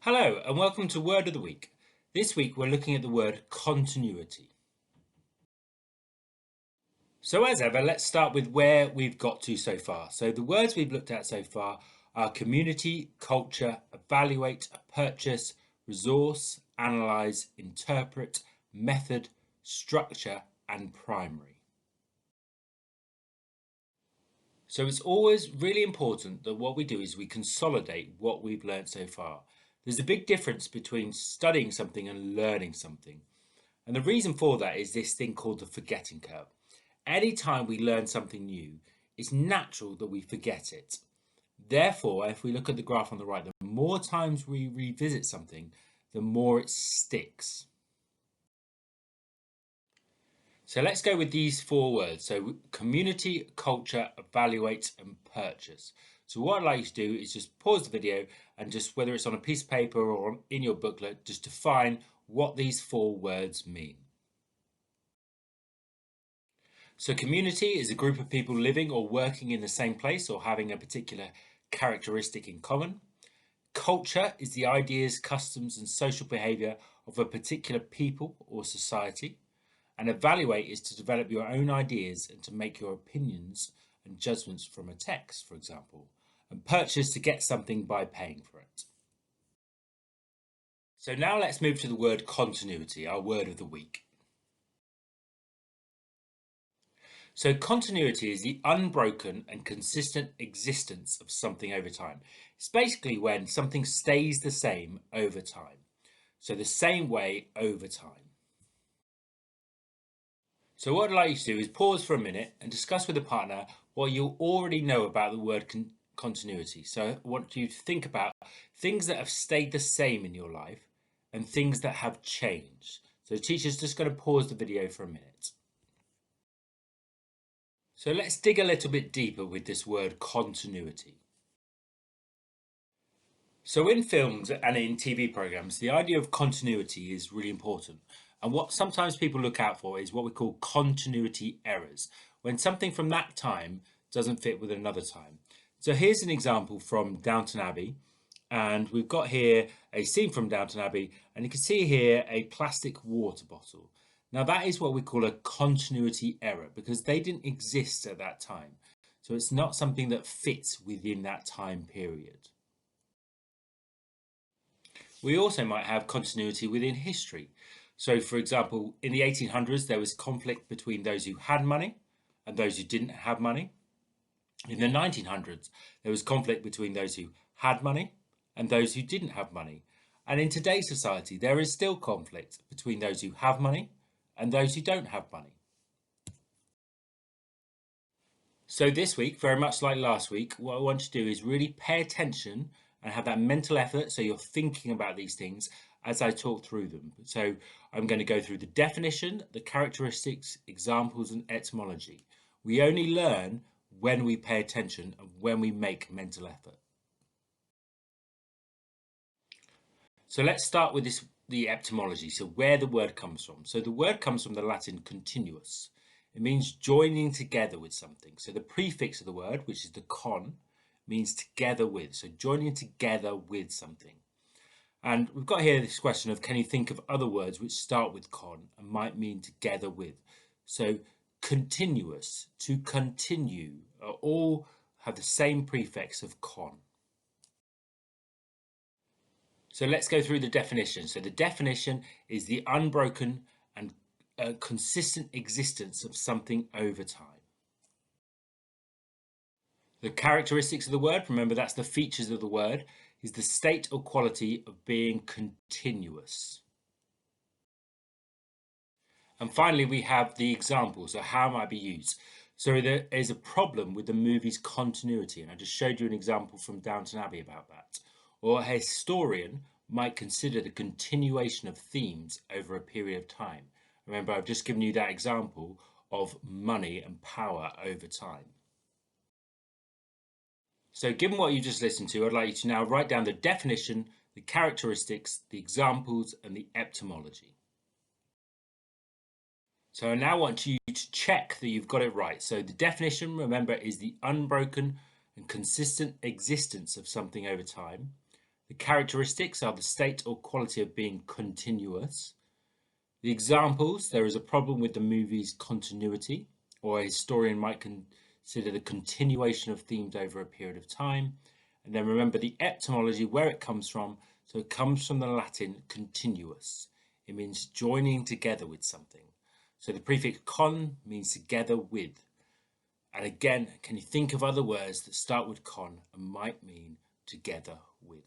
Hello and welcome to Word of the Week. This week we're looking at the word continuity. So as ever, let's start with where we've got to so far. So the words we've looked at so far are community, culture, evaluate, purchase, resource, analyse, interpret, method, structure and primary. So it's always really important that what we do is we consolidate what we've learned so far. There's a big difference between studying something and learning something. And the reason for that is this thing called the forgetting curve. Anytime we learn something new, it's natural that we forget it. Therefore, if we look at the graph on the right, the more times we revisit something, the more it sticks. So let's go with these four words. So community, culture, evaluate, and purchase. So what I'd like you to do is just pause the video and just, whether it's on a piece of paper or in your booklet, just define what these four words mean. So community is a group of people living or working in the same place or having a particular characteristic in common. Culture is the ideas, customs, and social behavior of a particular people or society. And evaluate is to develop your own ideas and to make your opinions and judgments from a text, for example. And purchase to get something by paying for it. So now let's move to the word continuity, our word of the week. So continuity is the unbroken and consistent existence of something over time. It's basically when something stays the same over time. So the same way over time. So what I'd like you to do is pause for a minute and discuss with a partner what you already know about the word continuity. So I want you to think about things that have stayed the same in your life and things that have changed. So the teacher's just going to pause the video for a minute. So let's dig a little bit deeper with this word continuity. So in films and in TV programs, the idea of continuity is really important. And what sometimes people look out for is what we call continuity errors, when something from that time doesn't fit with another time. So here's an example from Downton Abbey. And we've got here a scene from Downton Abbey, and you can see here a plastic water bottle. Now that is what we call a continuity error because they didn't exist at that time. So it's not something that fits within that time period. We also might have continuity within history. So for example, in the 1800s, there was conflict between those who had money and those who didn't have money. In the 1900s, there was conflict between those who had money and those who didn't have money. And in today's society, there is still conflict between those who have money and those who don't have money. So this week, very much like last week, what I want you to do is really pay attention and have that mental effort so you're thinking about these things as I talk through them. So I'm going to go through the definition, the characteristics, examples, and etymology. We only learn when we pay attention and when we make mental effort. So let's start with the etymology, so where the word comes from. So the word comes from the Latin continuus. It means joining together with something. So the prefix of the word, which is the con, means together with. So joining together with something. And we've got here this question of, can you think of other words which start with con and might mean together with? So continuous, to continue, all have the same prefix of con. So let's go through the definition. So the definition is the unbroken and consistent existence of something over time. The characteristics of the word, remember that's the features of the word, is the state or quality of being continuous. And finally, we have the example, so how it might be used. So there is a problem with the movie's continuity, and I just showed you an example from Downton Abbey about that. Or a historian might consider the continuation of themes over a period of time. Remember, I've just given you that example of money and power over time. So given what you just listened to, I'd like you to now write down the definition, the characteristics, the examples, and the etymology. So I now want you to check that you've got it right. So the definition, remember, is the unbroken and consistent existence of something over time. The characteristics are the state or quality of being continuous. The examples: there is a problem with the movie's continuity, or a historian might consider the continuation of themes over a period of time. And then remember the etymology, where it comes from. So it comes from the Latin continuus. It means joining together with something. So the prefix con means together with. And again, can you think of other words that start with con and might mean together with?